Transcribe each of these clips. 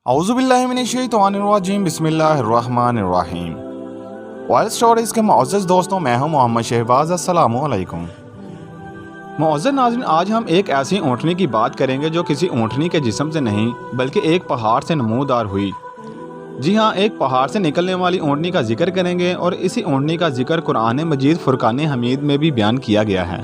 औज़ुबिल्लाहिमिनश्शैतानिर्रजीम बिस्मिल्लाहिर्रहमानिर्रहीम। Wild stories के मुअज़्ज़ज़ दोस्तों, मैं हूं मोहम्मद शहबाज। अस्सलामु अलैकुम। मुअज़्ज़ज़ नाज़रीन, आज हम एक ऐसी ऊँटनी की बात करेंगे जो किसी ऊँटनी के जिस्म से नहीं बल्कि एक पहाड़ से नमूदार हुई। जी हाँ, एक पहाड़ से निकलने वाली ऊँटनी का जिक्र करेंगे और इसी ऊँटनी का जिक्र कुरान मजीद फुरकान हमीद में भी बयान किया गया है।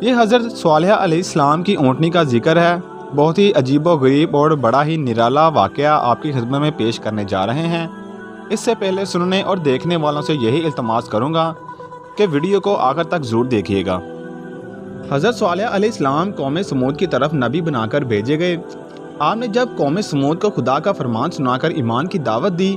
ये हज़रत स्वालिह अलैहिस्सलाम की ऊँटनी का जिक्र है। बहुत ही अजीबोगरीब और बड़ा ही निराला वाक़या आपकी खिदमत में पेश करने जा रहे हैं। इससे पहले सुनने और देखने वालों से यही इल्तमास करूँगा कि वीडियो को आखिर तक ज़रूर देखिएगा। हज़रत स्वालिह अलैहिस्सलाम कौम समूद की तरफ नबी बनाकर भेजे गए। आपने जब कौम समूद को खुदा का फरमान सुनाकर ईमान की दावत दी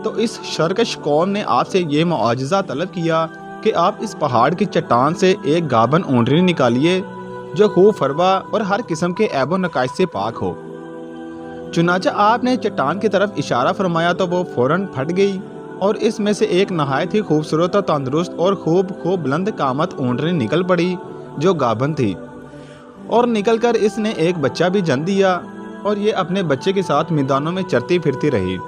तो इस शरकश कौम ने आपसे ये मुआजिज़ा तलब किया कि आप इस पहाड़ की चट्टान से एक गाबन ऊँटनी निकालिए जो खूब फरवा और हर किस्म के ऐबो नकाइश से पाक हो। चुनाचा आपने चट्टान की तरफ इशारा फरमाया तो वो फ़ौरन फट गई और इसमें से एक नहायत ही खूबसूरत और तंदुरुस्त और खूब बुलंद कामत ऊँटनी निकल पड़ी जो गाबन थी, और निकलकर इसने एक बच्चा भी जन्म दिया और ये अपने बच्चे के साथ मैदानों में चरती फिरती रही।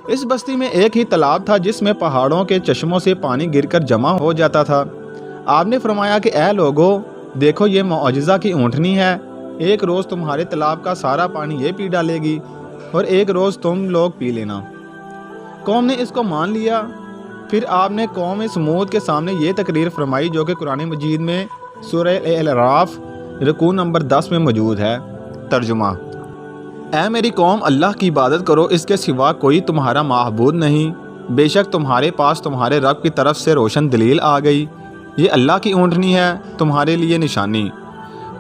इस बस्ती में एक ही तालाब था जिसमें पहाड़ों के चश्मों से पानी गिरकर जमा हो जाता था। आपने फरमाया कि ऐ लोगो, देखो ये मुआजिज़ा की ऊँटनी है। एक रोज़ तुम्हारे तालाब का सारा पानी ये पी डालेगी और एक रोज़ तुम लोग पी लेना। कौम ने इसको मान लिया। फिर आपने कौम समूद के सामने ये तकरीर फरमाई जो कि कुरान मजीद में सूरह अल-अराफ रुकू नंबर 10 में मौजूद है। तर्जुमा: ऐ मेरी कौम, अल्लाह की इबादत करो, इसके सिवा कोई तुम्हारा माहबूद नहीं। बेशक तुम्हारे पास तुम्हारे रब की तरफ से रोशन दलील आ गई। ये अल्लाह की ऊँटनी है, तुम्हारे लिए निशानी।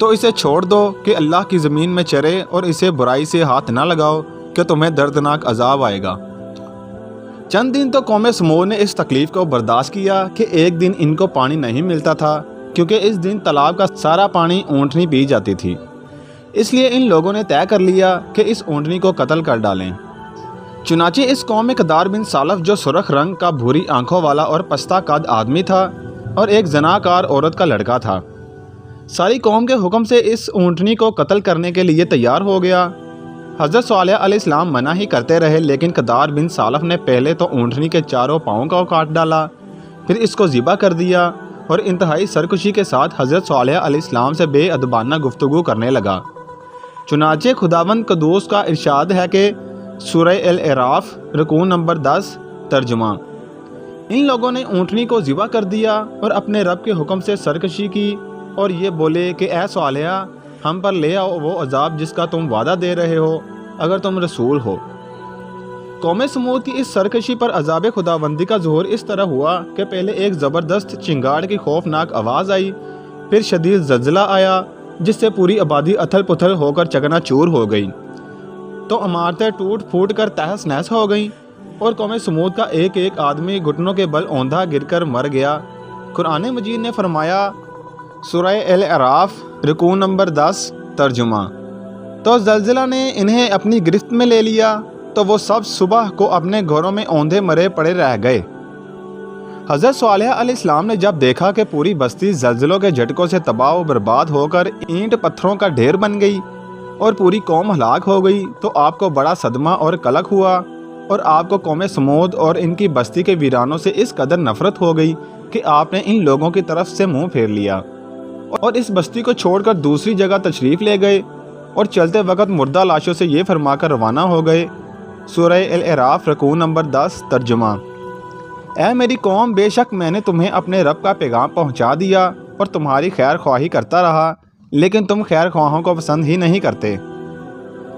तो इसे छोड़ दो कि अल्लाह की ज़मीन में चरे और इसे बुराई से हाथ ना लगाओ कि तुम्हें दर्दनाक अजाब आएगा। चंद दिन तो कौम समूद ने इस तकलीफ़ को बर्दाश्त किया कि एक दिन इनको पानी नहीं मिलता था, क्योंकि इस दिन तालाब का सारा पानी ऊँटनी पी जाती थी। इसलिए इन लोगों ने तय कर लिया कि इस ऊँटनी को कत्ल कर डालें। चुनाचे इस कौम में कदार बिन सालफ, जो सुरख रंग का भूरी आंखों वाला और पस्ता कद आदमी था और एक जनाकार औरत का लड़का था, सारी कौम के हुक्म से इस ऊँटनी को कत्ल करने के लिए तैयार हो गया। हज़रत स्वालिह अलैहिस्सलाम मना ही करते रहे, लेकिन कदार बिन सालफ ने पहले तो ऊँटनी के चारों पाँव को काट डाला, फिर इसको ज़िबा कर दिया और इंतहाई सरकशी के साथ हज़रत स्वालिह अलैहिस्सलाम से बेअदबाना गुफ्तगू करने लगा। चुनाचे खुदावंद कदूस का इरशाद है कि सूरह अल-अराफ रुकू नंबर 10। तर्जुमा: इन लोगों ने ऊँटनी को ज़िबा कर दिया और अपने रब के हुक्म से सरकशी की और ये बोले कि ऐ स्वालिह, हम पर ले आओ वो अजाब जिसका तुम वादा दे रहे हो अगर तुम रसूल हो। कौम समूद की इस सरकशी पर अजाब खुदाबंदी का ज़ुहूर इस तरह हुआ कि पहले एक ज़बरदस्त चिंगाड़ की खौफनाक आवाज़ आई, फिर शदीद ज़लज़ला आया जिससे पूरी आबादी अथल पुथल होकर चकनाचूर हो गई। तो इमारतें टूट फूट कर तहस नहस हो गईं और कौम समूद का एक एक आदमी घुटनों के बल औंधा गिरकर मर गया। कुरान मजीद ने फरमाया, सूरह अल-अराफ रुकू नंबर 10। तर्जुमा: तो ज़लज़ला ने इन्हें अपनी गिरफ्त में ले लिया तो वो सब सुबह को अपने घरों में औंधे मरे पड़े रह गए। हज़रत स्वालिह अलैहिस्सलाम ने जब देखा कि पूरी बस्ती ज़लज़लों के झटकों से तबाह व बर्बाद होकर ईंट पत्थरों का ढेर बन गई और पूरी कौम हलाक हो गई, तो आपको बड़ा सदमा और कलक हुआ और आपको कौम समूद और इनकी बस्ती के वीरानों से इस कदर नफरत हो गई कि आपने इन लोगों की तरफ से मुंह फेर लिया और इस बस्ती को छोड़कर दूसरी जगह तशरीफ़ ले गए और चलते वक्त मुर्दा लाशों से ये फरमाकर रवाना हो गए। सूरह अल-अराफ रुकू नंबर 10। तर्जुमा: ऐ मेरी कौम, बेशक मैंने तुम्हें अपने रब का पैगाम पहुँचा दिया और तुम्हारी खैर ख्वाही करता रहा, लेकिन तुम खैर ख्वाहों को पसंद ही नहीं करते।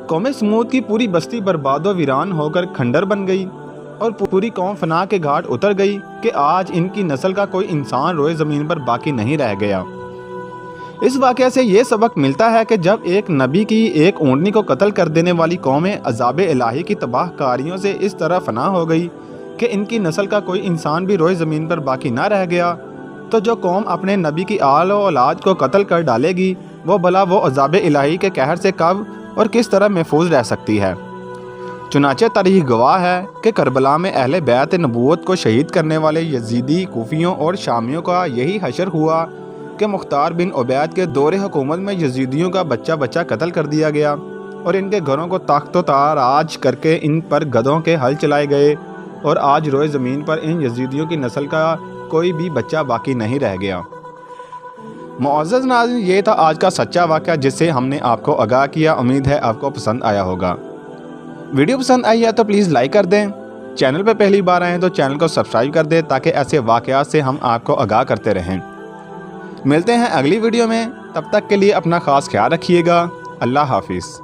कौम समूद की पूरी बस्ती बर्बाद व वीरान होकर खंडर बन गई और पूरी कौम फना के घाट उतर गई कि आज इनकी नस्ल का कोई इंसान रोए ज़मीन पर बाकी नहीं रह गया। इस वाक़या से ये सबक मिलता है कि जब एक नबी की एक ऊँटनी को कत्ल कर देने वाली कौमें अज़ाब इलाही की तबाहकारियों से इस तरह फना हो गई कि इनकी नस्ल का कोई इंसान भी रोए ज़मीन पर बाकी ना रह गया, तो जो कौम अपने नबी की आल और औलाद को कत्ल कर डालेगी वो भला वो अज़ाब इलाही के कहर से कब और किस तरह महफूज रह सकती है। चुनाचे तारीख़ गवाह है कि करबला में अहले बैत नबूवत को शहीद करने वाले यजीदी, कूफियों और शामियों का यही हशर हुआ कि मुख्तार बिन उबैद के दौरे हुकूमत में यजीदियों का बच्चा बच्चा कत्ल कर दिया गया। اور ان کے گھروں کو تخت و تاراج کر کے ان پر گدھوں کے ہل چلائے گئے، اور آج روئے زمین پر ان یزیدیوں کی نسل کا کوئی بھی بچہ باقی نہیں رہ گیا۔ معزز ناظرین، یہ تھا آج کا سچا واقعہ جس سے ہم نے آپ کو آگاہ کیا۔ امید ہے آپ کو پسند آیا ہوگا۔ ویڈیو پسند آئی ہے تو پلیز لائک کر دیں، چینل پہ پہلی بار آئیں تو چینل کو سبسکرائب کر دیں تاکہ ایسے واقعات سے ہم آپ کو آگاہ کرتے رہیں۔ ملتے ہیں اگلی ویڈیو میں، تب تک کے لیے اپنا خاص خیال رکھیے گا۔ اللہ حافظ۔